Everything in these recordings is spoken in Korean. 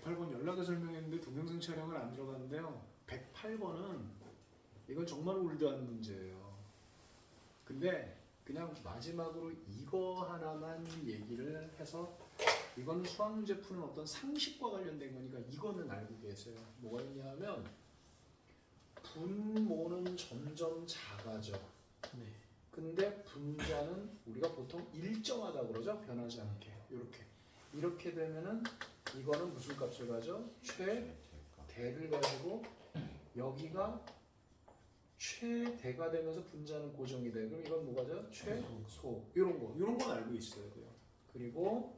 108번 연락을 설명했는데 동영상 촬영을 안 들어갔는데요. 108번은 이건 정말 올드한 문제예요. 근데 그냥 마지막으로 이거 하나만 얘기를 해서 이거는 수학 문제 푸는 어떤 상식과 관련된 거니까 이거는 알고 계세요. 뭐가 있냐면 분모는 점점 작아져. 네. 근데 분자는 우리가 보통 일정하다 그러죠. 변하지 않게. 이렇게 되면은 이거는 무슨 값을 가져? 최대를 가지고 여기가 최대가 되면서 분자는 고정이 돼. 그럼 이건 뭐가죠? 최소. 이런 건 알고 있어야 돼요. 그리고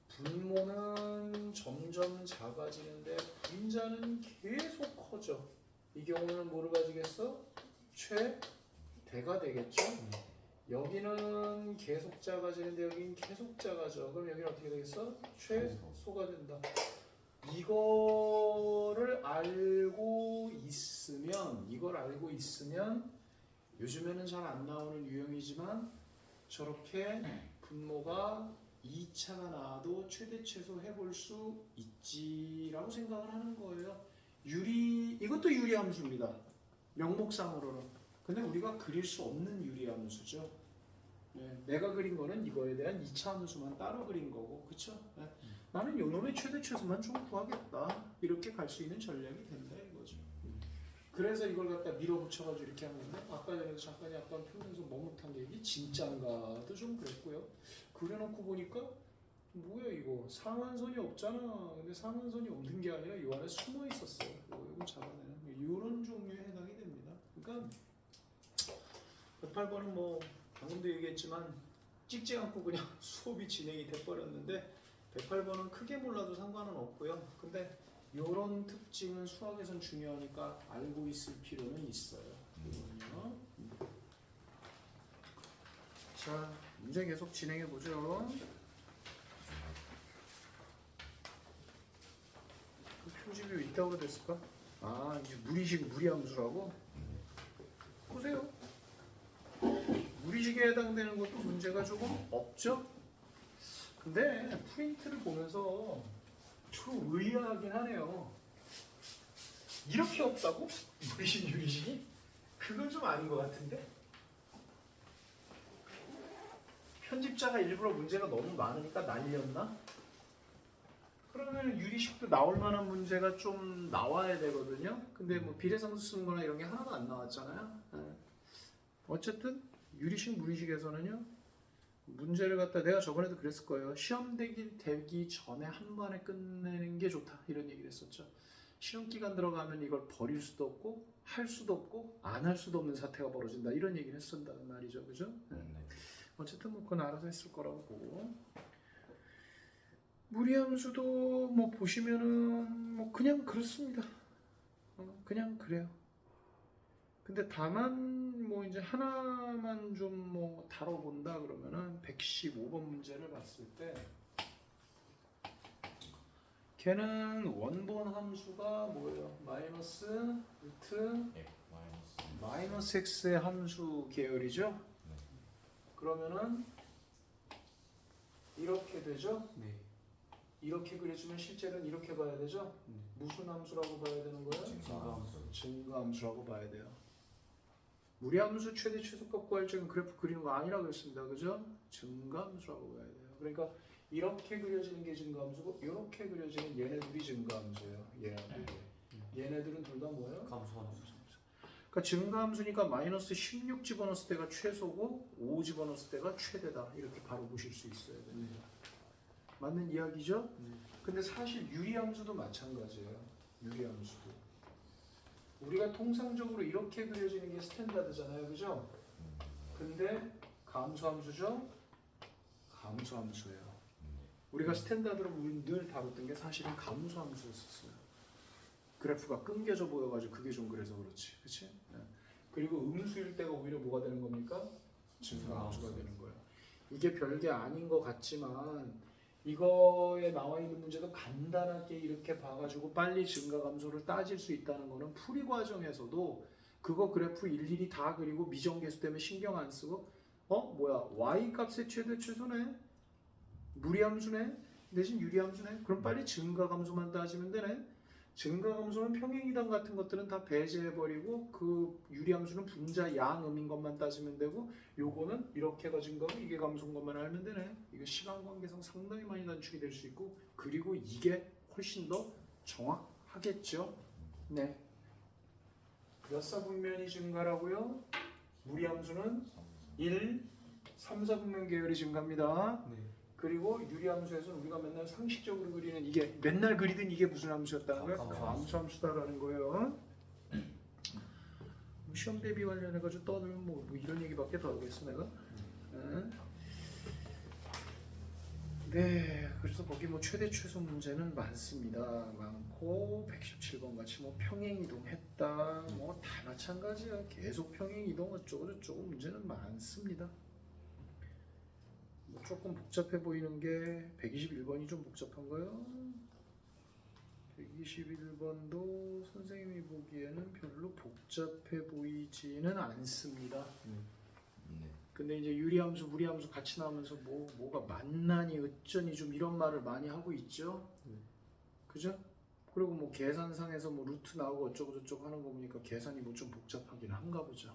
분모는 점점 작아지는데 분자는 계속 커져. 이 경우는 뭐를 가지겠어? 최대가 되겠죠? 여기는 계속 작아지는데 여기는 계속 작아져. 그럼 여기는 어떻게 되겠어? 최소가 된다. 이걸 알고 있으면 요즘에는 잘 안 나오는 유형이지만 저렇게 분모가 2차가 나와도 최대 최소 해볼 수 있지라고 생각을 하는 거예요. 이것도 유리함수입니다. 명목상으로는. 근데 우리가 그릴 수 없는 유리함수죠. 네, 내가 그린 거는 이거에 대한 2차 함수만 따로 그린 거고, 그쵸? 네. 나는 요놈의 최대 최소만 좀 구하겠다. 이렇게 갈 수 있는 전략이 된다 이거죠. 그래서 이걸 갖다 밀어붙여가지고 이렇게 하는데 아까 전에 잠깐 약간 표면에서 머뭇한 얘기 진짠가도 좀 그랬고요. 그려놓고 보니까 뭐야 이거 상한선이 없잖아. 근데 상한선이 없는 게 아니라 이 안에 숨어 있었어요. 이거 잡아내는 이런 종류에 해당이 됩니다. 그러니까 108번은 뭐 방금도 얘기했지만 찍지 않고 그냥 수업이 진행이 돼버렸는데 108번은 크게 몰라도 상관은 없고요. 근데 이런 특징은 수학에선 중요하니까 알고 있을 필요는 있어요. 이거는요. 자, 문제 계속 진행해 보죠. 그 표집이 왜 있다고 됐을까? 아, 이제 무리함수라고? 보세요. 무리식에 해당되는 것도 문제가 조금 없죠? 근데 프린트를 보면서 좀 의아하긴 하네요. 이렇게 없다고? 무리식, 유리식이? 그건 좀 아닌 것 같은데? 편집자가 일부러 문제가 너무 많으니까 날렸나? 그러면 유리식도 나올 만한 문제가 좀 나와야 되거든요. 근데 뭐 비례상수 쓰는 거나 이런 게 하나도 안 나왔잖아요. 어쨌든 유리식, 무리식에서는요. 문제를 갖다 내가 저번에도 그랬을 거예요. 시험 되기 전에 한 번에 끝내는 게 좋다. 이런 얘기를 했었죠. 시험 기간 들어가면 이걸 버릴 수도 없고 할 수도 없고 안 할 수도 없는 사태가 벌어진다. 이런 얘기를 했었단 말이죠. 그죠? 네. 어쨌든 뭐 그건 알아서 했을 거라고 보고 무리함수도 뭐 보시면은 뭐 그냥 그렇습니다. 그냥 그래요. 근데 다만 뭐 이제 하나만 좀 뭐 다뤄본다 그러면은 115번 문제를 봤을 때 걔는 원본 함수가 뭐예요? 마이너스 루트 마이너스 x의 함수 계열이죠? 그러면은 이렇게 되죠? 네. 이렇게 그려주면 실제는 이렇게 봐야 되죠? 무슨 함수라고 봐야 되는 거예요? 증가함수라고 봐야 돼요. 무리함수 최대 최소값 구할 적은 그래프 그리는 거 아니라고 했습니다. 그죠? 증가함수라고 봐야 돼요. 그러니까 이렇게 그려지는 게 증가함수고 이렇게 그려지는 얘네들이 증가함수예요. 얘네들은 둘 다 뭐예요? 감소함수. 그러니까 증가함수니까 마이너스 16 집어넣었을 때가 최소고 5 집어넣었을 때가 최대다. 이렇게 바로 보실 수 있어야 됩니다. 맞는 이야기죠? 근데 사실 유리함수도 마찬가지예요. 유리함수도. 우리가 통상적으로 이렇게 그려지는 게 스탠다드잖아요. 그죠? 근데 감소함수죠? 감소함수예요. 우리가 스탠다드로 늘 다뤘던 게 사실은 감소함수였었어요. 그래프가 끊겨져 보여가지고 그게 좀 그래서 그렇지. 그치? 네. 그리고 음수일 때가 오히려 뭐가 되는 겁니까? 증가함수가 되는 거예요. 이게 별게 아닌 것 같지만 이거에 나와 있는 문제도 간단하게 이렇게 봐가지고 빨리 증가감소를 따질 수 있다는 거는 풀이 과정에서도 그거 그래프 일일이 다 그리고 미정계수 때문에 신경 안 쓰고 뭐야 y 값의 최대 최소네 무리함수네 대신 유리함수네. 그럼 빨리 증가감수만 따지면 되네. 증가감수는 평행이동 같은 것들은 다 배제해버리고 그 유리함수는 분자 양음인 것만 따지면 되고 요거는 이렇게가 증가하고 이게 감소인 것만 알면 되네. 이거 시간 관계상 상당히 많이 단축이 될 수 있고 그리고 이게 훨씬 더 정확하겠죠. 네. 몇 사분면이 증가라고요? 무리함수는 1, 3, 4분면 계열이 증가합니다. 네. 그리고 유리함수에서는 우리가 맨날 상식적으로 그리는 이게 맨날 그리던 이게 무슨 함수였다는 거예요? 감수함수다라는 거예요. 시험 대비 관련해가지고 떠들면 뭐 이런 얘기밖에 더 하겠어 내가? 네, 그래서 거기 뭐 최대 최소 문제는 많습니다. 많고 117번 같이 뭐 평행 이동했다, 뭐 다 마찬가지야. 계속 평행 이동 어쩌고 저쩌고 문제는 많습니다. 뭐 조금 복잡해 보이는 게 121번이 좀 복잡한가요? 121번도 선생님이 보기에는 별로 복잡해 보이지는 않습니다. 근데 이제 유리함수, 무리함수 같이 나오면서 뭐가 만나니 어쩌니 좀 이런 말을 많이 하고 있죠. 그죠? 그리고 뭐 계산상에서 뭐 루트 나오고 어쩌고 저쩌고 하는 거 보니까 계산이 뭐 좀 복잡하긴 한가 보죠.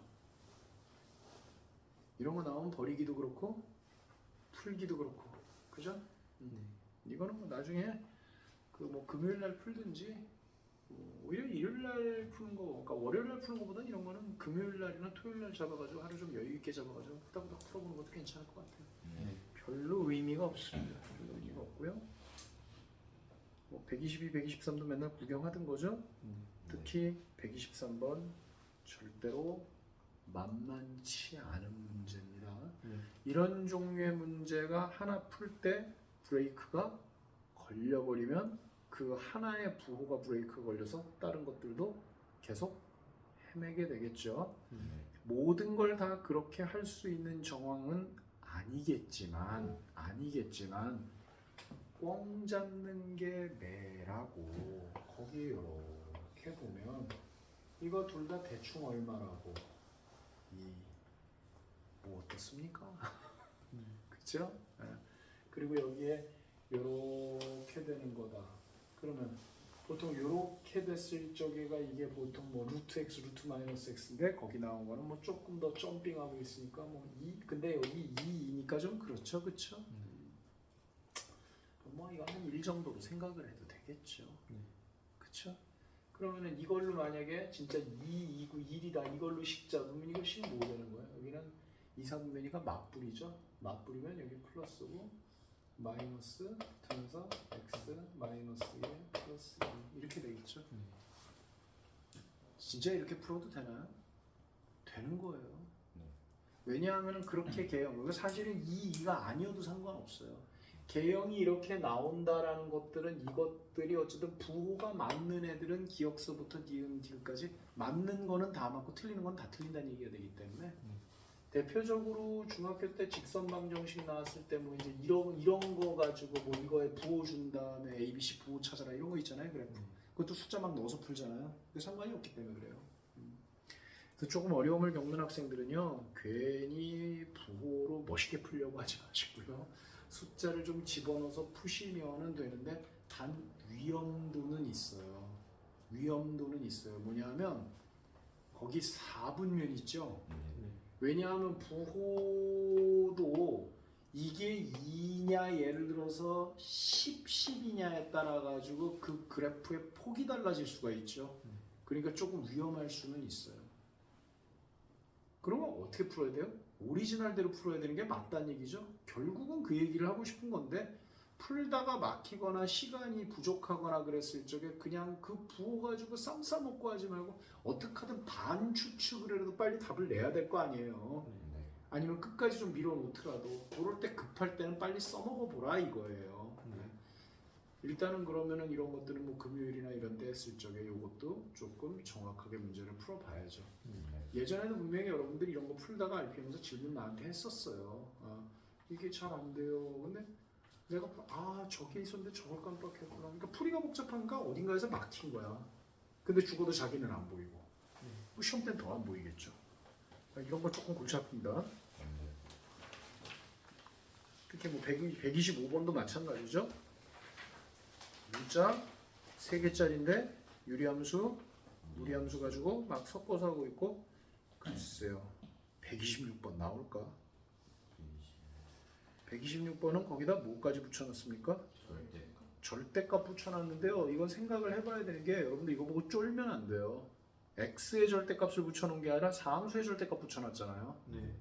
이런 거 나오면 버리기도 그렇고 풀기도 그렇고, 그죠? 이거는 뭐 나중에 그 뭐 금요일 날 풀든지 오히려 일요일 날 푸는 거, 그러니까 월요일 날 푸는 거보다 이런 거는 금요일 날이나 토요일 날 잡아가지고 하루 좀 여유 있게 잡아가지고 후다후다 풀어보는 것도 괜찮을 것 같아요. 별로 의미가 없습니다. 별로 의미가 없고요. 뭐 122, 123도 맨날 구경하던 거죠. 특히 123번 절대로 만만치 않은 문제입니다. 이런 종류의 문제가 하나 풀 때 브레이크가 걸려버리면 그 하나의 부호가 브레이크가 걸려서 다른 것들도 계속 헤매게 되겠죠. 모든 걸 다 그렇게 할 수 있는 정황은 아니겠지만 꽝 잡는 게 매라고 거기 이렇게 보면 이거 둘 다 대충 얼마라고 뭐 어떻습니까? 그렇죠? 그리고 여기에 이렇게 되는 거다. 그러면 보통 이렇게 됐을 적에가 이게 보통 뭐 루트 x, 루트 마이너스 x인데 거기 나온 거는 뭐 조금 더 점핑하고 있으니까 뭐 2, 근데 여기 2니까 좀 그렇죠, 그렇죠? 뭐 이거 한 1 정도로 생각을 해도 되겠죠. 그렇죠? 그러면은 이걸로 만약에 진짜 2, 2고 1이다 이걸로 식 잡으면 이거 식 뭐 되는 거예요? 여기는 2, 3분면이가 맞불이죠. 맞불이면 여기 플러스고 마이너스 붙으면서 x 마이너스 1 플러스 2 이렇게 되겠죠. 진짜 이렇게 풀어도 되나요? 되는 거예요. 왜냐하면 그렇게 개형, 사실은 이 2가 아니어도 상관없어요. 개형이 이렇게 나온다라는 것들은 이것들이 어쨌든 부호가 맞는 애들은 기역서부터 니은 디귿까지 맞는 거는 다 맞고 틀리는 건 다 틀린다는 얘기가 되기 때문에 대표적으로 중학교 때 직선 방정식 나왔을 때 뭐 이제 이런 거 가지고 뭐 이거에 부호 준 다음에 ABC 부호 찾아라 이런 거 있잖아요. 그래프. 그것도 숫자 막 넣어서 풀잖아요. 그 상관이 없기 때문에 그래요. 그래서 조금 어려움을 겪는 학생들은요 괜히 부호로 멋있게 풀려고 하지 마시고요. 숫자를 좀 집어넣어서 푸시면은 되는데 단 위험도는 있어요. 위험도는 있어요. 뭐냐면 거기 4분면 있죠. 왜냐하면 부호도 이게 2냐 예를 들어서 10, 10이냐에 따라 가지고 그 그래프의 폭이 달라질 수가 있죠. 그러니까 조금 위험할 수는 있어요. 그러면 어떻게 풀어야 돼요? 오리지널대로 풀어야 되는 게 맞다는 얘기죠. 결국은 그 얘기를 하고 싶은 건데 풀다가 막히거나 시간이 부족하거나 그랬을 적에 그냥 그 부호 가지고 쌈 싸먹고 하지 말고 어떻게 하든 반 추측을 해도 빨리 답을 내야 될 거 아니에요. 아니면 끝까지 좀 밀어놓더라도 그럴 때 급할 때는 빨리 써먹어 보라 이거예요. 일단은 그러면은 이런 것들은 뭐 금요일이나 이런 데 했을 적에 이것도 조금 정확하게 문제를 풀어봐야죠. 예전에는 분명히 여러분들이 이런 거 풀다가 RPM에서 질문 나한테 했었어요. 이게 잘 안 돼요. 근데 내가 저게 있었는데 저걸 깜빡했구나. 그러니까 풀이가 복잡하니까 어딘가에서 막힌 거야. 근데 죽어도 자기는 안 보이고 뭐 시험 때는 더 안 보이겠죠. 이런 거 조금 골치 아픕니다. 특히 뭐 125번도 마찬가지죠. 무자 3개짜리인데 유리함수 무리함수 가지고 막 섞어서 하고 있고 글쎄요 126번 나올까? 126번은 거기다 뭐까지 붙여놨습니까? 절대값 붙여놨는데요. 이건 생각을 해봐야 되는 게 여러분들 이거 보고 쫄면 안 돼요. x의 절대값을 붙여놓은 게 아니라 상수의 절대값 붙여놨잖아요. 네.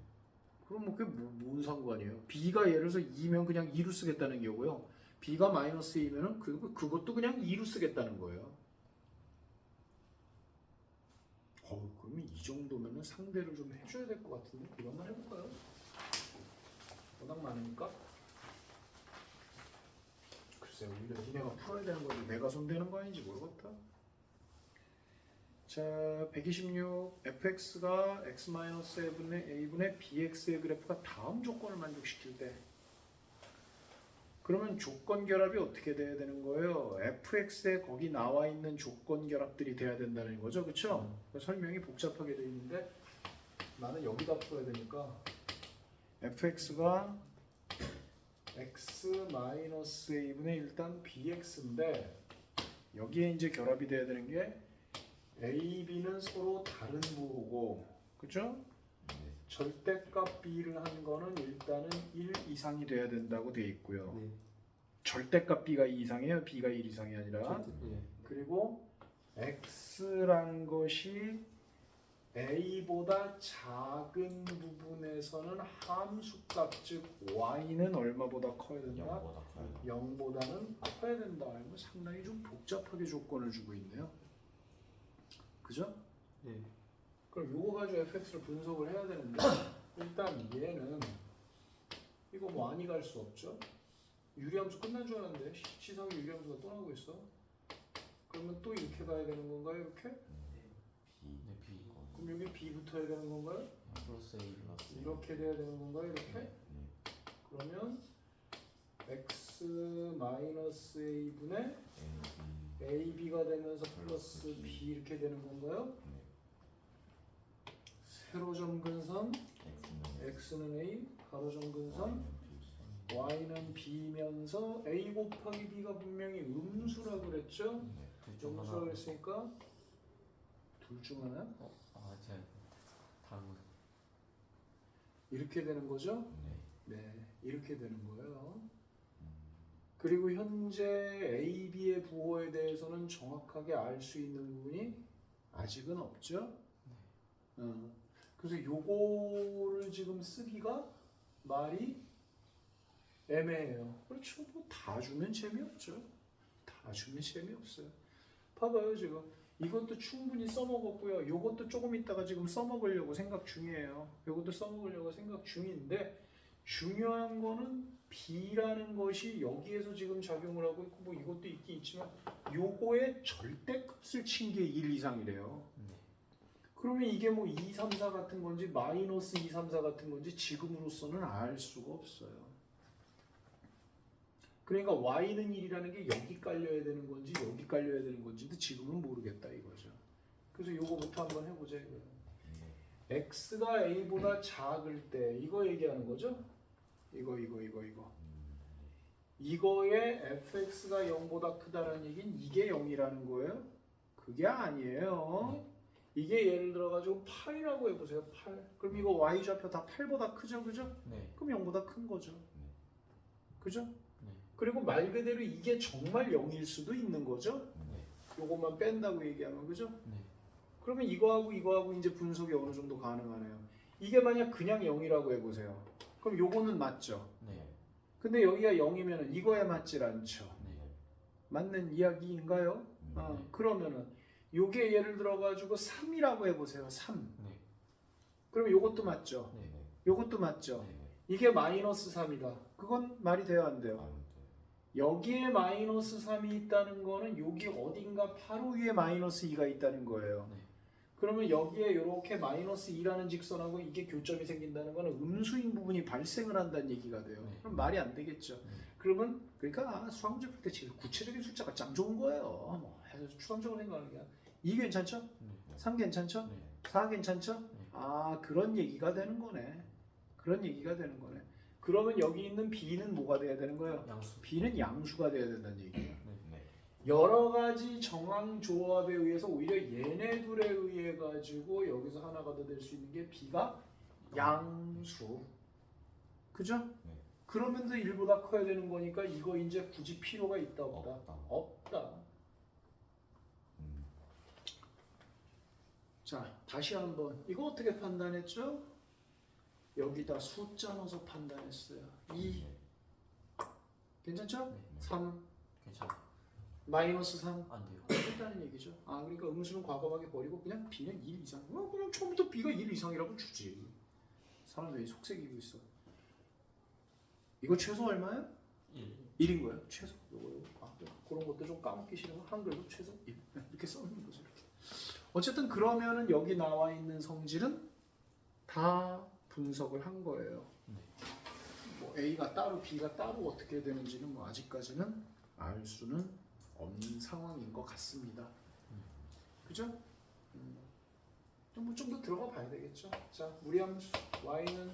그럼 뭐 그게 뭔 상관이에요? b가 예를 들어서 2면 그냥 2로 쓰겠다는 거고요. b가 마이너스 2면은 그것도 그냥 2로 쓰겠다는 거예요. 그러면 이 정도면은 상대를 좀 해줘야 될 것 같은데 이것만 해볼까요? 워낙 많으니까. 글쎄 오히려 니네가 풀어야 되는 건지 내가 손대는 거 아닌지 모르겠다. 자 126 fx가 x-a분의 bx의 그래프가 다음 조건을 만족시킬 때 그러면 조건 결합이 어떻게 돼야 되는 거예요? fx에 거기 나와 있는 조건 결합들이 돼야 된다는 거죠, 그렇죠? 설명이 복잡하게 되어 있는데 나는 여기다 풀어야 되니까 fx가 x-a분의 일단 bx인데 여기에 이제 결합이 돼야 되는 게 a, b는 서로 다른 부호고, 그렇죠? 절대값 b를 한 거는 일단은 1 이상이 돼야 된다고 돼 있고요. 네. 절대값 b가 2 이상이에요. b가 1 이상이 아니라. 네. 그리고 x란 것이 a보다 작은 부분에서는 함수값 즉 y는 얼마보다 커야 된다? 0보다는 커야 된다. 이거 상당히 좀 복잡하게 조건을 주고 있네요. 그죠? 네. 그럼 요거 가지고 fx를 분석을 해야 되는데 일단 얘는 이거 뭐 아니 갈 수 없죠? 유리함수 끝난 줄 알았는데 시상이 유리함수가 또 나오고 있어. 그러면 또 이렇게 가야 되는 건가요? 이렇게? 그럼 여기 b 붙어야 되는 건가요? 플러스 A 플러스 이렇게 돼야 되는 건가요? 이렇게? 그러면 x-a분의 ab가 되면서 플러스 b 이렇게 되는 건가요? 세로 점근선 x는 a, 가로 점근선 y는 b면서 a 곱하기 b가 분명히 음수라 그랬죠? 음수라 그랬으니까 둘 중 하나? 제가 다른 거. 이렇게 되는 거죠? 네, 이렇게 되는 거예요. 그리고 현재 A, B의 부호에 대해서는 정확하게 알 수 있는 부분이 아직은 없죠? 그래서 요거를 지금 쓰기가 말이 애매해요. 그렇죠? 뭐 다 주면 재미없죠. 다 주면 재미없어요. 봐봐요 지금. 이것도 충분히 써먹었고요. 요것도 조금 있다가 지금 써먹으려고 생각 중이에요. 요것도 써먹으려고 생각 중인데 중요한 거는 B라는 것이 여기에서 지금 작용을 하고 있고 뭐 이것도 있긴 있지만 요거의 절대값을 친 게 1 이상이래요. 그러면 이게 뭐 2, 3, 4 같은 건지 마이너스 2, 3, 4 같은 건지 지금으로서는 알 수가 없어요. 그러니까 y는 1이라는 게 여기 깔려야 되는 건지 여기 깔려야 되는 건지도 지금은 모르겠다 이거죠. 그래서 요거부터 한번 해보자 이거예요. x가 a보다 작을 때 이거 얘기하는 거죠? 이거. 이거의 fx가 0보다 크다는 얘기는 이게 0이라는 거예요? 그게 아니에요. 이게 예를 들어가지고 8이라고 해보세요. 8. 그럼 이거 y좌표 다 8보다 크죠? 그죠? 네. 그럼 0보다 큰 거죠. 그죠? 네. 그리고 말 그대로 이게 정말 0일 수도 있는 거죠? 네. 요것만 뺀다고 얘기하면 그죠? 네. 그러면 이거하고 이제 분석이 어느 정도 가능하네요. 이게 만약 그냥 0이라고 해보세요. 그럼 요거는 맞죠? 네. 근데 여기가 0이면 이거에 맞질 않죠. 네. 맞는 이야기인가요? 그러면은 요게 예를 들어가지고 3이라고 해보세요. 3. 네. 그럼 요것도 맞죠? 네. 요것도 맞죠? 네. 이게 마이너스 3이다. 그건 말이 돼요? 안 돼요? 여기에 마이너스 3이 있다는 거는 여기 어딘가 바로 위에 마이너스 2가 있다는 거예요. 네. 그러면 여기에 이렇게 마이너스 2라는 직선하고 이게 교점이 생긴다는 거는 음수인 부분이 발생을 한다는 얘기가 돼요. 네. 그럼 말이 안 되겠죠. 그러면 그러니까 수학 문제 풀 때 지금 구체적인 숫자가 짱 좋은 거예요. 뭐 해서 추상적으로 생각하는 게 2 괜찮죠? 네. 3 괜찮죠? 네. 4 괜찮죠? 네. 아 그런 얘기가 되는 거네. 그런 얘기가 되는 거네. 그러면 여기 있는 B는 뭐가 돼야 되는 거예요? 양수. B는 양수가 돼야 된다는 얘기예요. 네. 여러 가지 정황 조합에 의해서 오히려 얘네 둘에 의해 가지고 여기서 하나가 더 될 수 있는 게 B가 양수. 그죠? 네. 그러면 더 1보다 커야 되는 거니까 이거 이제 굳이 필요가 있다 없다? 없다. 없다. 자, 다시 한번 이거 어떻게 판단했죠? 여기다 숫자 넣어서 판단했어요. 2 괜찮죠? 네. 3 괜찮아. 마이너스 3 안 돼요. 했다는 얘기죠. 아 그러니까 음수는 과감하게 버리고 그냥 B는 1 이상. 그냥 처음부터 B가 1 이상이라고 주지. 사람들이 속색이고 있어. 이거 최소 얼마야? 1. 1인 거예요. 최소. 요거. 아, 그런 것도 좀 까먹기 싫으면 한글로 최소 1 이렇게 써놓는 거죠. 이렇게. 어쨌든 그러면은 여기 나와 있는 성질은 다 분석을 한 거예요. 네. 뭐 A가 따로 B가 따로 어떻게 되는지는 뭐 아직까지는 알 수는 없는 상황인 것 같습니다. 그죠? 좀 더 들어가 봐야 되겠죠. 자, 무리함수 y는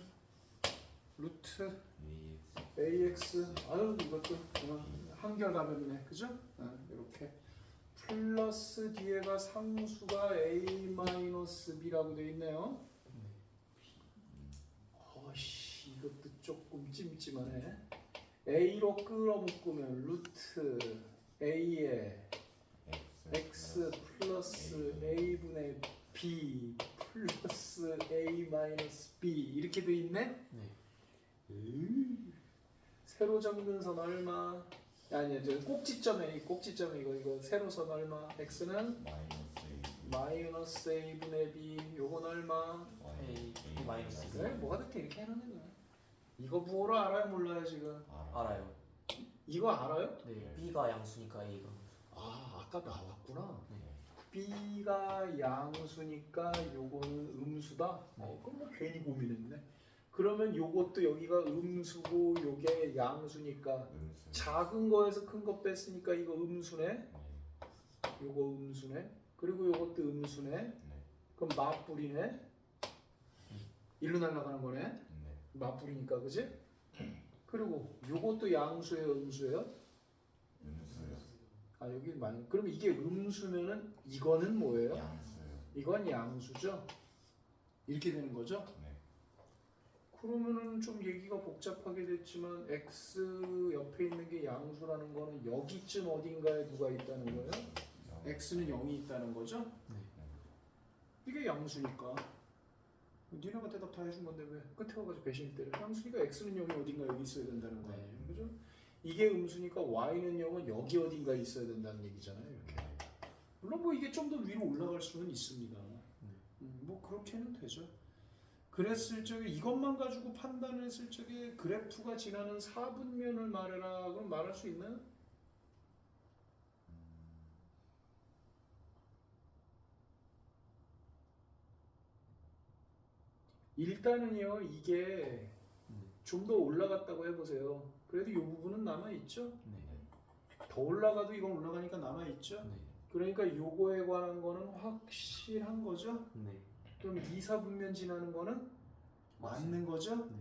루트 ax 아유 이것도 한결 가볍네. 그죠? 이렇게 플러스 뒤에가 상수가 a-b라고 돼 있네요. 어씨 이것도 조금 찜찜하네. a로 끌어묶으면 루트 a에 x 플러스 a분의 b 플러스 a 마이너스 b 이렇게 돼 있네. 네. 세로 접는 선 얼마? 아니야, 저 꼭지점 a, 꼭지점 이거 세로선 얼마? x는 마이너스 a분의 b, 요건 얼마? A 마이너스 그래, 뭐가 됐게 이렇게 해놓는 거야. 이거 부호로 알아요, 몰라요 지금? 알아요. 이거 알아요? 네. B가 양수니까 A가 음수. 아, 아까 나왔구나. 네. b가 양수니까 요거는 음수다. 네. 그럼 뭐 괜히 고민했네. 그러면 요것도 여기가 음수고 요게 양수니까 작은 거에서 큰 거 뺐으니까 이거 음수네. 요거 음수네. 그리고 요것도 음수네. 그럼 맞불이네. 일로 날아가는 거네. 맞불이니까 그지? 그리고 요것도 양수예요, 음수예요? 아 여기 많이. 그럼 이게 음수면은 이거는 뭐예요? 이건 양수죠. 이렇게 되는 거죠. 그러면은 좀 얘기가 복잡하게 됐지만 x 옆에 있는 게 양수라는 거는 여기쯤 어딘가에 누가 있다는 거예요? x는 0이 있다는 거죠? 네. 이게 양수니까. 니네가 대답 다 해준 건데 왜 끝에 와가지고 배신을 때려? 양수니까 x는 0이 어딘가 여기 있어야 된다는 거 아니에요? 그죠? 이게 음수니까 y는 0은 여기 어딘가 있어야 된다는 얘기잖아요. 이렇게. 물론 뭐 이게 좀 더 위로 올라갈 수는 있습니다. 뭐 그렇게는 되죠. 그랬을 적에 이것만 가지고 판단을 했을 적에 그래프가 지나는 4분면을 말해라. 그럼 말할 수 있나요? 일단은요 이게 좀 더 올라갔다고 해보세요. 그래도 이 부분은 남아있죠? 네. 더 올라가도 이건 올라가니까 남아있죠? 네. 그러니까 요거에 관한 거는 확실한 거죠? 네. 그럼 2, 4분면 지나는 거는 맞는 거죠? 네.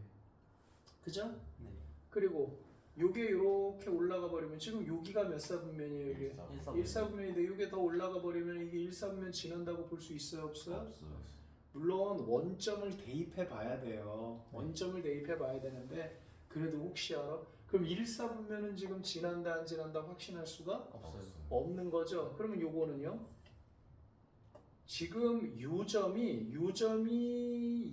그죠? 네. 그리고 요게 이렇게 올라가 버리면 지금 여기가 몇 4분면이에요? 이게 1, 4분면인데 요게 더 올라가 버리면 이게 1, 4분면 지난다고 볼 수 있어요? 없어요? 물론 원점을 대입해 봐야 돼요. 원점을 대입해 봐야 되는데 그래도 혹시 알아? 그럼 1, 4분면은 지금 지난다 안 지난다 확신할 수가 없어요. 없는 거죠. 그러면 요거는요. 지금 요점이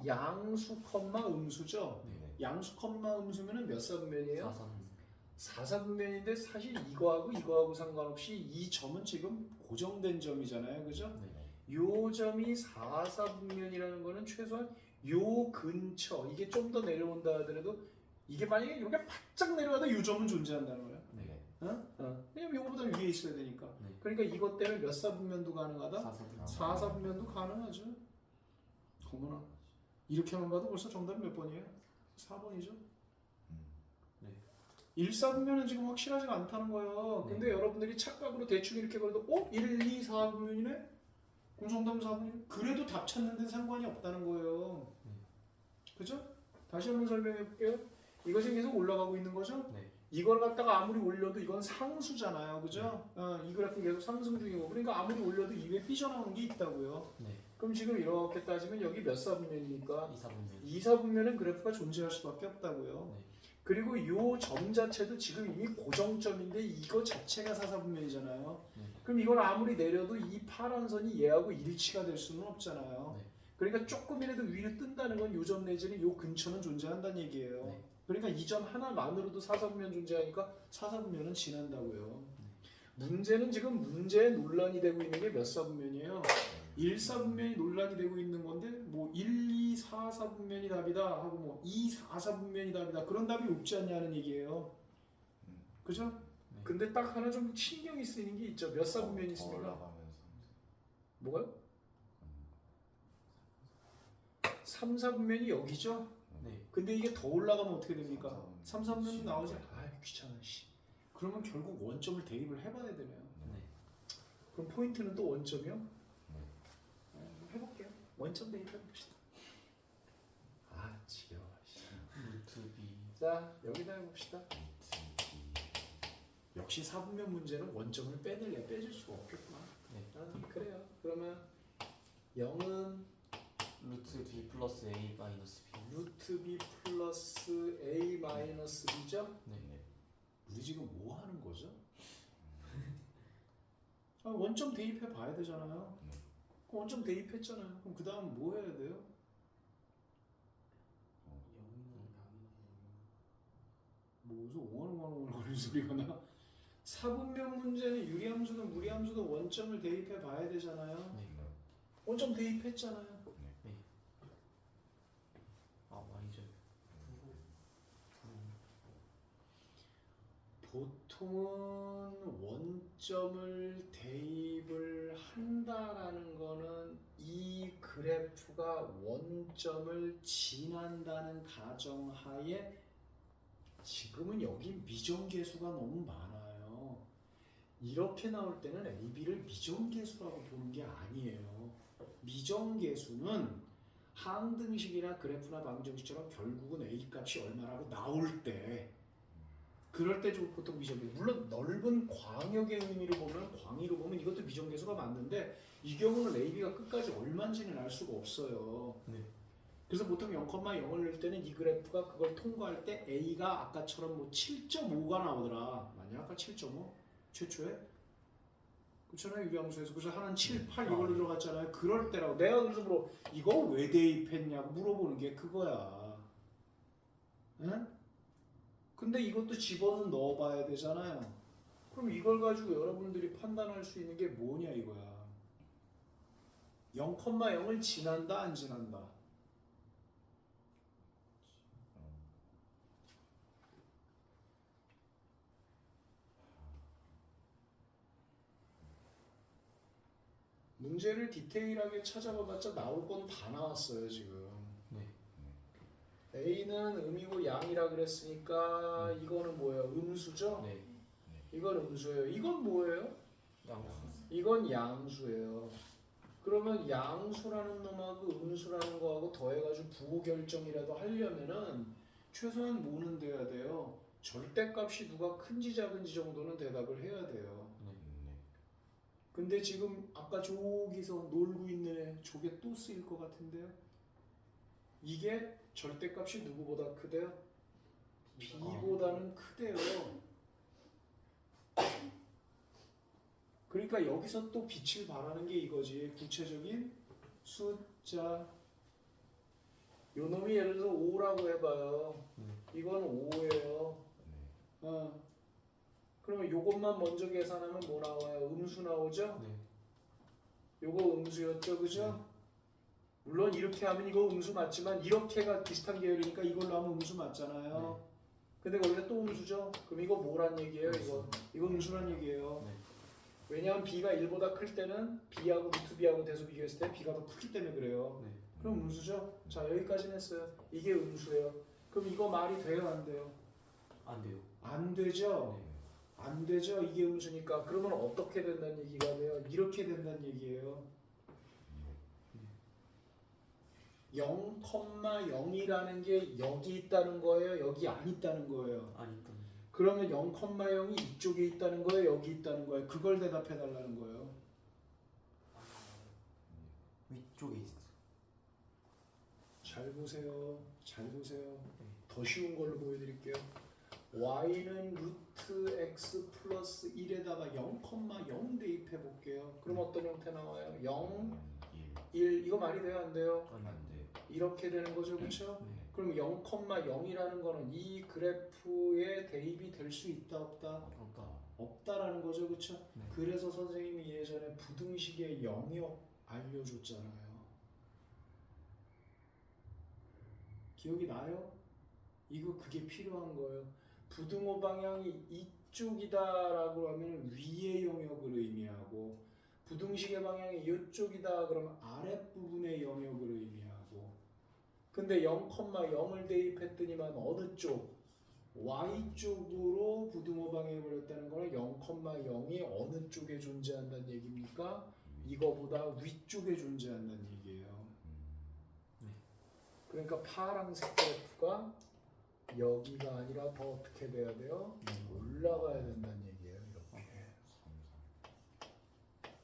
양수 컴마 음수죠. 네. 양수 컴마 음수면은 몇 4분면이에요? 4,3. 4,4분면인데 사실 이거하고 상관없이 이 점은 지금 고정된 점이잖아요. 그죠? 네. 요 점이 4,4분면이라는 거는 최소한 요 근처 이게 좀 더 내려온다 하더라도 이게 만약에 이렇게 바짝 내려와도 요 점은 존재한다는 거예요. 네. 왜냐면 요거보다 위에 있어야 되니까. 네. 그러니까 이것 때문에 몇 4분면도 가능하다? 4,3. 4,4분면도 가능하죠. 어머나 이렇게만 봐도 벌써 정답이 몇 번이에요? 4번이죠. 네. 1, 4분면은 지금 확실하지가 않다는 거예요. 근데 여러분들이 착각으로 대충 이렇게 그래도 1, 2, 4분면이네? 그럼 정답은 4분이네? 그래도 답 찾는 데는 상관이 없다는 거예요. 그죠? 다시 한번 설명해 볼게요. 이것이 계속 올라가고 있는 거죠? 네. 이걸 갖다가 아무리 올려도 이건 상수잖아요, 그죠? 이 그래프 계속 상승 중이고 그러니까 아무리 올려도 이외에 삐져나오는 게 있다고요. 네. 그럼 지금 이렇게 따지면 여기 몇 사분면입니까? 2사분면. 2사분면은 그래프가 존재할 수밖에 없다고요. 네. 그리고 이 점 자체도 지금 이미 고정점인데 이거 자체가 4사분면이잖아요. 네. 그럼 이걸 아무리 내려도 이 파란 선이 얘하고 일치가 될 수는 없잖아요. 네. 그러니까 조금이라도 위로 뜬다는 건 요 점 내지는 요 근처는 존재한다는 얘기예요. 네. 그러니까 이 점 하나만으로도 4사분면 존재하니까 4사분면은 지난다고요. 문제는 지금 문제에 논란이 되고 있는 게 몇 사분면이에요? 1사분면이 논란이 되고 있는 건데 뭐 1, 2, 4, 4분면이 답이다 하고 뭐 2, 4, 4분면이 답이다 그런 답이 없지 않냐는 얘기예요. 그죠? 네. 근데 딱 하나 좀 신경이 쓰이는 게 있죠. 몇 사분면이 있습니까? 올라가면서 뭐가요? 3, 4분면이 여기죠? 네. 근데 이게 더 올라가면 어떻게 됩니까? 3, 4분면이 나오지? 네. 아 귀찮아 씨. 그러면 결국 원점을 대입을 해봐야 되네요. 네. 그럼 포인트는 또 원점이요? 네. 해볼게요. 원점 대입해봅시다. 아 지겨워. 루트 B. 자 여기다 해봅시다. 역시 4분면 문제는 원점을 빼낼래 빼줄 수가 없겠구나. 네. 그래요. 그러면 0은 루트 B 플러스 A 마이너스 B. 루트 b 플러스 a 마이너스 b죠? 네. 우리 지금 뭐 하는 거죠? 원점 대입해 봐야 되잖아요. 그럼 원점 대입했잖아요. 그럼 그 다음 뭐 해야 돼요? 뭐 어디서 옹알옹알 거리는 소리가 나? 4분면 문제는 유리함수든 무리함수든 원점을 대입해 봐야 되잖아요. 네. 원점 대입했잖아요. 아 Y죠. 보통은 원점을 대입을 한다라는 거는 이 그래프가 원점을 지난다는 가정하에 지금은 여기 미정계수가 너무 많아요. 이렇게 나올 때는 AB를 미정계수라고 보는 게 아니에요. 미정계수는 항등식이나 그래프나 방정식처럼 결국은 A 값이 얼마라고 나올 때 그럴 때 좀 보통 미정계수. 물론 넓은 광역의 의미로 보면 광의로 보면 이것도 미정계수가 맞는데 이 경우는 AB가 끝까지 얼마인지는 알 수가 없어요. 네. 그래서 보통 0,0을 넣을 때는 이 그래프가 그걸 통과할 때 A가 아까처럼 뭐 7.5가 나오더라. 맞냐? 아까 7.5? 최초에? 그렇잖아요. 유리함수에서. 그래서 하나는 7, 8 이걸로 들어갔잖아요. 그럴 때라고. 내가 그래서 뭐 이거 왜 대입했냐고 물어보는 게 그거야. 응? 근데 이것도 집어는 넣어봐야 되잖아요. 그럼 이걸 가지고 여러분들이 판단할 수 있는 게 뭐냐 이거야. 0,0을 지난다 안 지난다? 문제를 디테일하게 찾아봐봤자 나올 건 다 나왔어요 지금. 네. A는 음이고 양이라 그랬으니까 이거는 뭐예요? 음수죠? 네. 이건 음수예요. 이건 뭐예요? 양수. 이건 양수예요. 그러면 양수라는 놈하고 음수라는 거하고 더해가지고 부호 결정이라도 하려면은 최소한 뭐는 돼야 돼요? 절대값이 누가 큰지 작은지 정도는 대답을 해야 돼요. 근데 지금 아까 저기서 놀고 있는 애 저게 또 쓰일 것 같은데요? 이게 절대값이 누구보다 크대요? B보다는 크대요. 그러니까 여기서 또 빛을 발하는 게 이거지. 구체적인 숫자. 요 놈이 예를 들어서 5라고 해봐요. 이건 5예요. 그러면 요것만 먼저 계산하면 뭐 나와요? 음수 나오죠? 네. 요거 음수였죠, 그죠? 물론 이렇게 하면 이거 음수 맞지만 이렇게가 비슷한 계열이니까 이걸로 하면 음수 맞잖아요. 근데 원래 또 음수죠? 그럼 이거 뭐란 얘기예요? 이거 음수란 얘기예요. 네. 왜냐하면 B가 1보다 클 때는 B하고 루트 B하고 대소 비교했을 때 B가 더 크기 때문에 그래요. 네. 그럼 음수죠? 자 여기까지는 했어요. 이게 음수예요. 그럼 이거 말이 돼요? 안 돼요? 안 돼요. 안 되죠? 네. 안 되죠. 이게 음수니까. 그러면 어떻게 된다는 얘기가 돼요? 이렇게 된다는 얘기예요. 0,0이라는 게 여기 있다는 거예요? 여기 안 있다는 거예요? 아니 있던. 그러면 0,0이 이쪽에 있다는 거예요? 여기 있다는 거예요? 그걸 대답해 달라는 거예요. 위쪽에 있어. 잘 보세요. 잘 보세요. 더 쉬운 걸로 보여드릴게요. y는 루트 x 플러스 1에다가 0,0 대입해 볼게요. 그럼 어떤 형태 나와요? 0, 1 이거 말이 돼요? 안 돼요? 아니 안 돼요. 이렇게 되는 거죠, 그렇죠? 네. 그럼 0,0이라는 거는 이 그래프에 대입이 될 수 있다 없다? 없다. 없다라는 거죠, 그렇죠? 네. 그래서 선생님이 예전에 부등식의 영역 알려줬잖아요. 기억이 나요? 이거 그게 필요한 거예요. 부등호 방향이 이쪽이다라고 하면 위의 영역을 의미하고 부등식의 방향이 이쪽이다 그러면 아랫부분의 영역을 의미하고 근데 0,0을 대입했더니만 어느 쪽? Y쪽으로 부등호 방향이 버렸다는 거는 0,0이 어느 쪽에 존재한다는 얘기입니까? 이거보다 위쪽에 존재한다는 얘기예요. 그러니까 파란색 그래프가 여기가 아니라 더 어떻게 돼야 돼요? 올라가야 된다는 얘기예요. 이렇게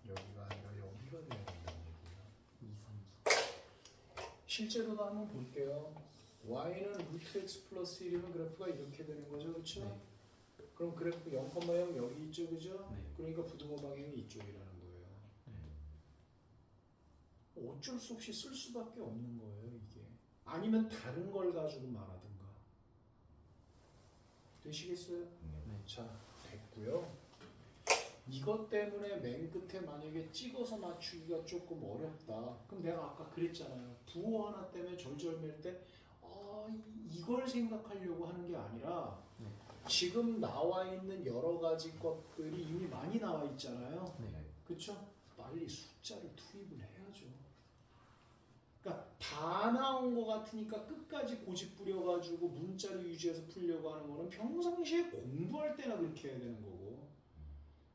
여기가 아니라 여기가 돼야 된다는 얘기예요. 2, 3, 4. 실제로도 한번 볼게요. y는 루트 x 플러스 1이면 그래프가 이렇게 되는 거죠, 그렇죠? 네. 그럼 그래프 0,0 여기 있죠, 그죠? 네. 그러니까 부등호 방향이 이쪽이라는 거예요. 어쩔 수 없이 쓸 수밖에 없는 거예요, 이게. 아니면 다른 걸 가지고 말하든가. 되시겠어요? 네. 자, 됐고요. 이것 때문에 맨 끝에 만약에 찍어서 맞추기가 조금 어렵다. 그럼 내가 아까 그랬잖아요. 부호 하나 때문에 절절맬 때 이걸 생각하려고 하는 게 아니라 네. 지금 나와 있는 여러 가지 것들이 이미 많이 나와 있잖아요. 네. 그렇죠? 빨리 숫자를 투입을 해야죠. 그러니까 다 나온 것 같으니까 끝까지 고집 부려가지고 문자를 유지해서 풀려고 하는 거는 평상시에 공부할 때나 그렇게 해야 되는 거고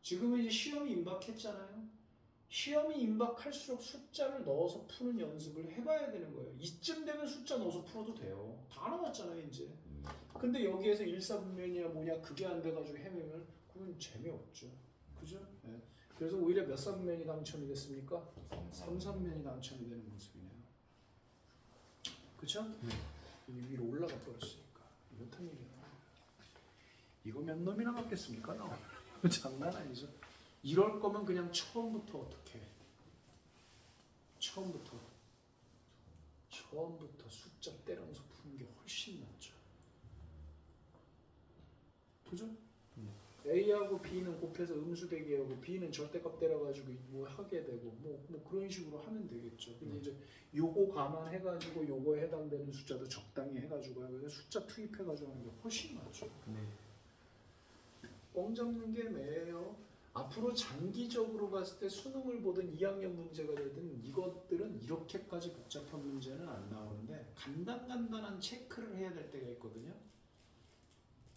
지금은 이제 시험이 임박했잖아요. 시험이 임박할수록 숫자를 넣어서 푸는 연습을 해봐야 되는 거예요. 이쯤 되면 숫자 넣어서 풀어도 돼요. 다 나왔잖아요 이제. 근데 여기에서 일사분면이야 뭐냐 그게 안 돼가지고 헤매면 그건 재미없죠. 그죠? 네. 그래서 오히려 몇 사분면이 당첨이 됐습니까? 3사분면이 당첨이 되는 모습이네요. 그쵸? 이 위로 올라가 버렸으니까 이렇단 얘기야. 이거 몇 놈이 남았겠습니까? 장난 아니죠. 이럴 거면 그냥 처음부터 어떻게 해? 처음부터 숫자 때려서 푸는 게 훨씬 낫죠. 그죠? A하고 B는 곱해서 음수대기하고 B는 절대값 때려가지고 뭐 하게 되고 뭐 그런 식으로 하면 되겠죠. 근데 이제 요거 감안해가지고 요거에 해당되는 숫자도 적당히 해가지고 하면 숫자 투입해가지고 하는 게 훨씬 낫죠. 네. 뻥 잡는 게 매예요. 앞으로 장기적으로 봤을 때 수능을 보든 2학년 문제가 되든 이것들은 이렇게까지 복잡한 문제는 안 나오는데 간단한 체크를 해야 될 때가 있거든요.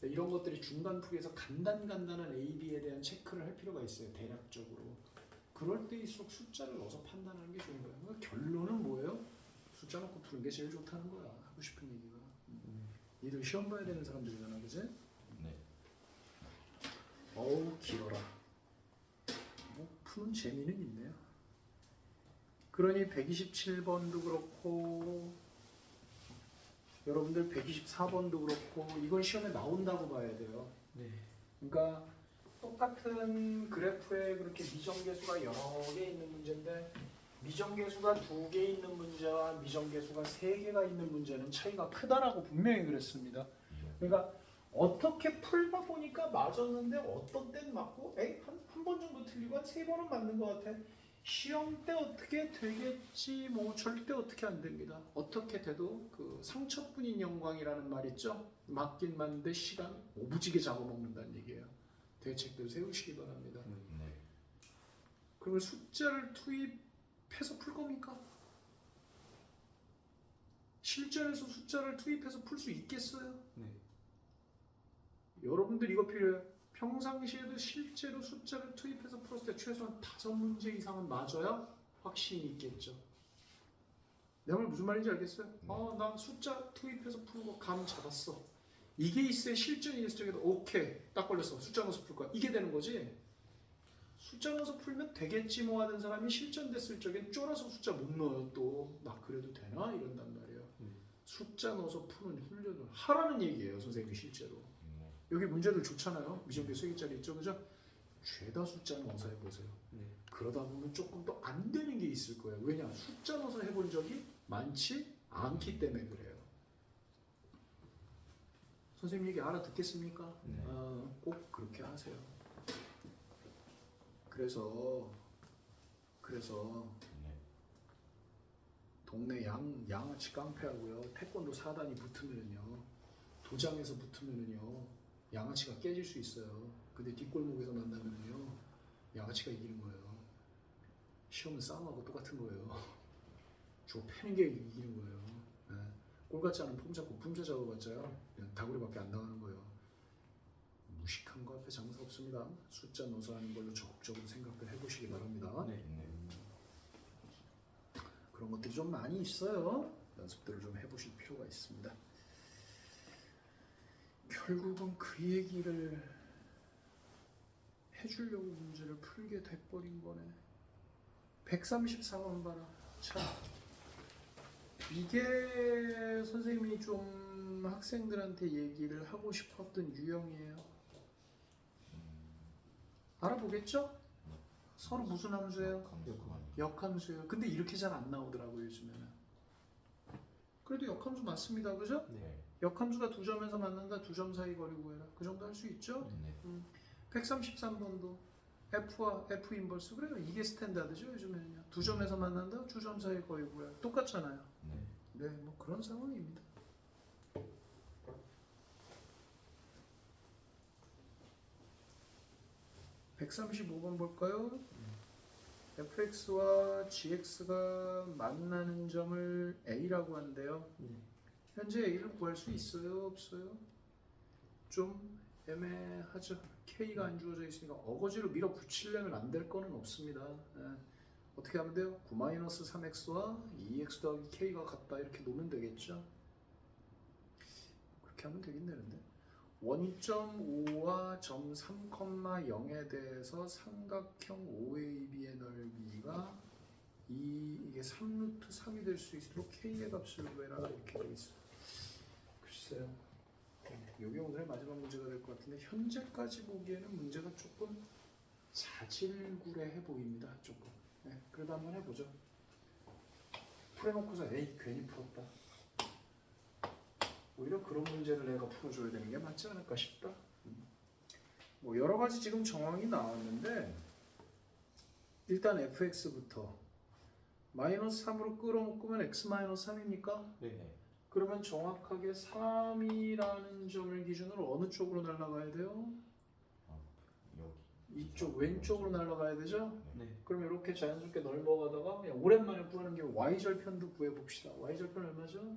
이런 것들이 중간 풀이에서 간단한 A, B에 대한 체크를 할 필요가 있어요. 대략적으로. 그럴 때일수록 숫자를 넣어서 판단하는 게 좋은 거예요. 그러니까 결론은 뭐예요? 숫자 넣고 푸는 게 제일 좋다는 거야. 하고 싶은 얘기가. 니들 시험 봐야 되는 사람들이잖아, 그지? 네. 어우 길어라. 푸는 재미는 있네요. 그러니 127번도 그렇고 여러분들 124번도 그렇고 이건 시험에 나온다고 봐야 돼요. 네. 그러니까 똑같은 그래프에 그렇게 미정계수가 여러 개 있는 문제인데 미정계수가 2개 있는 문제와 미정계수가 3개가 있는 문제는 차이가 크다라고 분명히 그랬습니다. 그러니까 어떻게 풀다 보니까 맞았는데 어떤 때는 맞고 한 번 정도 틀리고 한 3번은 맞는 것 같아. 시험 때 어떻게 되겠지 뭐 절대 어떻게 안 됩니다. 어떻게 돼도 그 상처뿐인 영광이라는 말 있죠. 맞긴 맞는데 시간 오부지게 잡아먹는다는 얘기예요. 대책들 세우시기 바랍니다. 네. 그러면 숫자를 투입해서 풀 겁니까? 실전에서 숫자를 투입해서 풀 수 있겠어요? 네. 여러분들 이거 필요해요. 평상시에도 실제로 숫자를 투입해서 풀었을 때 최소한 5문제 이상은 맞아야 확신이 있겠죠. 내 말 무슨 말인지 알겠어요? 나 숫자 투입해서 풀고 감 잡았어. 이게 있어야 실전이 있을 적에도 오케이 딱 걸렸어 숫자 넣어서 풀 거야 이게 되는 거지. 숫자 넣어서 풀면 되겠지 뭐 하는 사람이 실전 됐을 적엔 쫄아서 숫자 못 넣어요 또. 나 그래도 되나 이런단 말이에요. 숫자 넣어서 푸는 훈련을 하라는 얘기예요 선생님이 실제로. 여기 문제들 좋잖아요. 미정계 수익자리 있죠 그죠? 죄다 숫자 넣어서 해보세요. 그러다 보면 조금 더 안 되는 게 있을 거예요. 왜냐? 숫자 넣어서 해본 적이 많지 않기 때문에 그래요. 선생님 얘기 알아듣겠습니까? 네. 꼭 그렇게 하세요. 그래서 동네 양아치 깡패하고요 태권도 4단이 붙으면은요 도장에서 붙으면은요 양아치가 깨질 수 있어요. 근데 뒷골목에서 만나면은요 양아치가 이기는 거예요. 시험은 싸움하고 똑같은 거예요. 주로 패는 게 이기는 거예요. 네. 꼴 같지 않은 폼 잡고 품새 잡아봤자요 그냥 다구리밖에 안 나가는 거예요. 무식한 거 앞에 장사 없습니다. 숫자 넣어서 하는 걸로 적극적으로 생각을 해보시기 바랍니다. 그런 것들이 좀 많이 있어요. 연습들을 좀 해보실 필요가 있습니다. 결국은 그 얘기를 해주려고 문제를 풀게 돼버린 거네. 134번 봐라. 참 이게 선생님이 좀 학생들한테 얘기를 하고 싶었던 유형이에요. 알아보겠죠? 서로 무슨 함수예요? 역함수예요. 근데 이렇게 잘 안 나오더라고요 요즘에는. 그래도 역함수 맞습니다. 그죠? 역함수가 두 점에서 만난다. 두 점 사이 거리 구해라. 그 정도 할 수 있죠? 133번도 F와 F 인버스 그래요. 이게 스탠다드죠 요즘에는요. 두 점에서 만난다. 두 점 사이 거리 구해라. 똑같잖아요. 네, 뭐 그런 상황입니다. (135번) 볼까요? fx와 gx가 만나는 점을 a라고 한대요. 현재 a를 구할 수 있어요? 없어요? 좀 애매하죠. k가 안 주어져 있으니까 어거지로 밀어붙이려면 안 될 거는 없습니다. 어떻게 하면 돼요? 9-3x와 2x 더하기 k가 같다 이렇게 놓으면 되겠죠. 그렇게 하면 되긴 되는데 원점 5와 점 3,0에 대해서 삼각형 OAB의 넓이가 이게 3루트 3이 될 수 있도록 k의 값을 구해라 이렇게 되어 있어요. 글쎄요. 이게 오늘 마지막 문제가 될 것 같은데 현재까지 보기에는 문제가 조금 자질구레해 보입니다. 조금. 네, 그래도 한번 해보죠. 풀어놓고서 에이 괜히 풀었다. 오히려 그런 문제를 내가 풀어줘야 되는 게 맞지 않을까 싶다. 뭐 여러 가지 지금 정황이 나왔는데 일단 fx부터 마이너스 3으로 끌어먹으면 x 마이너스 3입니까? 그러면 정확하게 3이라는 점을 기준으로 어느 쪽으로 날아가야 돼요? 이쪽 왼쪽으로 날아가야 되죠? 그럼 이렇게 자연스럽게 넘어가다가 그냥 오랜만에 구하는 게 y절편도 구해봅시다. y절편 얼마죠?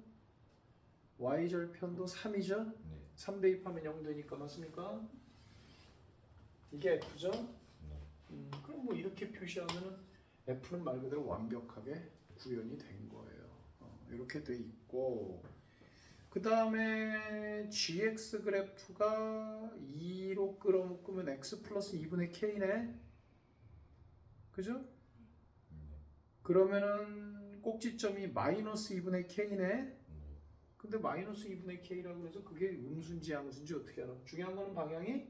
y절편도 3이죠? 3 대입하면 0 되니까 맞습니까? 이게 f죠? 그럼 뭐 이렇게 표시하면은 f는 말 그대로 완벽하게 구현이 된 거예요. 이렇게 돼 있고 그 다음에 gx 그래프가 2로 끌어묶으면 x 플러스 2분의 k네. 그죠? 그러면은 꼭지점이 마이너스 2분의 k네. 근데 마이너스 2분의 k라고 해서 그게 음수인지 양수인지 어떻게 알아? 중요한 거는 방향이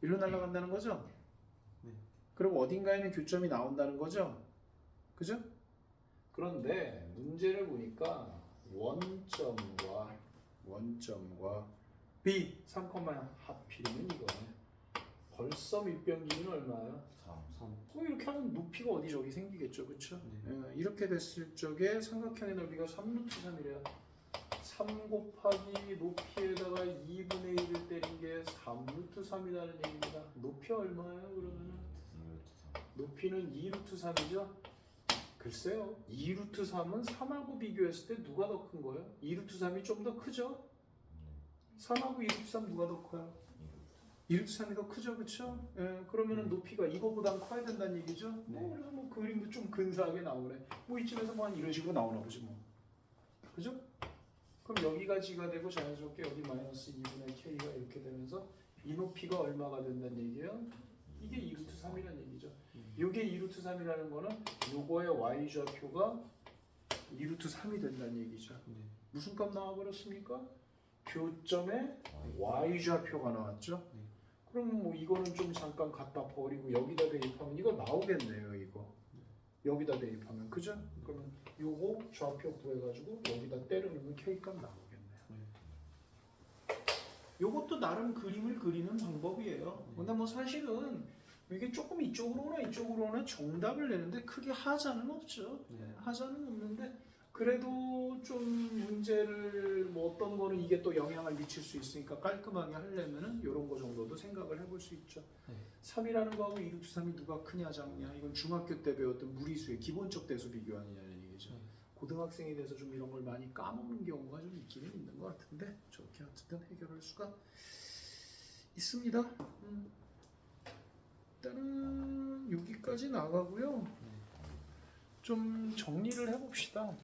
일로 날아간다는 거죠? 그리고 어딘가에는 교점이 나온다는 거죠? 그죠? 그런데 문제를 보니까 원점과 b 3, 하필이면 이거네. 벌써 밑변기는 얼마야? 3. 이렇게 하면 높이가 어디 저기 생기겠죠, 그렇죠? 이렇게 됐을 적에 삼각형의 넓이가 3루트 3이래요. 3 곱하기 높이에다가 2분의 1을 때린 게 3루트 3이라는 얘기입니다. 높이 얼마예요, 그러면은? 높이는 2루트 3이죠? 글쎄요. 2루트 3은 3하고 비교했을 때 누가 더 큰 거예요? 2루트 3이 좀 더 크죠? 3하고 2루트 3 누가 더 커요? 2루트 3이 더 크죠, 그렇죠? 그러면은 높이가 이거보단 커야 된다는 얘기죠? 그래서 뭐 그림도 좀 근사하게 나오네. 뭐 이쯤에서 뭐 한 이런 식으로 나오나 보지 뭐. 그죠? 그럼 여기가 g가 되고 자연스럽게 여기 마이너스 2분의 k가 이렇게 되면서 이 높이가 얼마가 된다는 얘기예요? 이게 2루트 3이라는 얘기죠. 이게 2루트 3이라는 거는 요거의 y좌표가 2루트 3이 된다는 얘기죠. 네. 무슨 값 나와버렸습니까? 교점의 y좌표가 나왔죠. 네. 그럼 뭐 이거는 좀 잠깐 갖다 버리고 여기다 대입하면 이거 나오겠네요. 이거 여기다 대입하면 그죠? 그러면 요거 좌표 구해가지고 여기다 때려넣으면 k값 나오겠네요. 요것도 나름 그림을 그리는 방법이에요. 근데 뭐 사실은 이게 조금 이쪽으로 오나 이쪽으로 오나 정답을 내는데 크게 하자는 없죠. 네. 하자는 없는데 그래도 좀 문제를 뭐 어떤 거는 이게 또 영향을 미칠 수 있으니까 깔끔하게 하려면은 이런 거 정도도 생각을 해볼 수 있죠. 네. 3이라는 거하고 2루트 3이 누가 크냐 작냐 이건 중학교 때 배웠던 무리수의 기본적 대수 비교하느냐는 얘기죠. 네. 고등학생이 돼서 좀 이런 걸 많이 까먹는 경우가 좀 있기는 있는 것 같은데 저렇게 어쨌든 해결할 수가 있습니다. 일단은 여기까지 나가고요. 좀 정리를 해봅시다.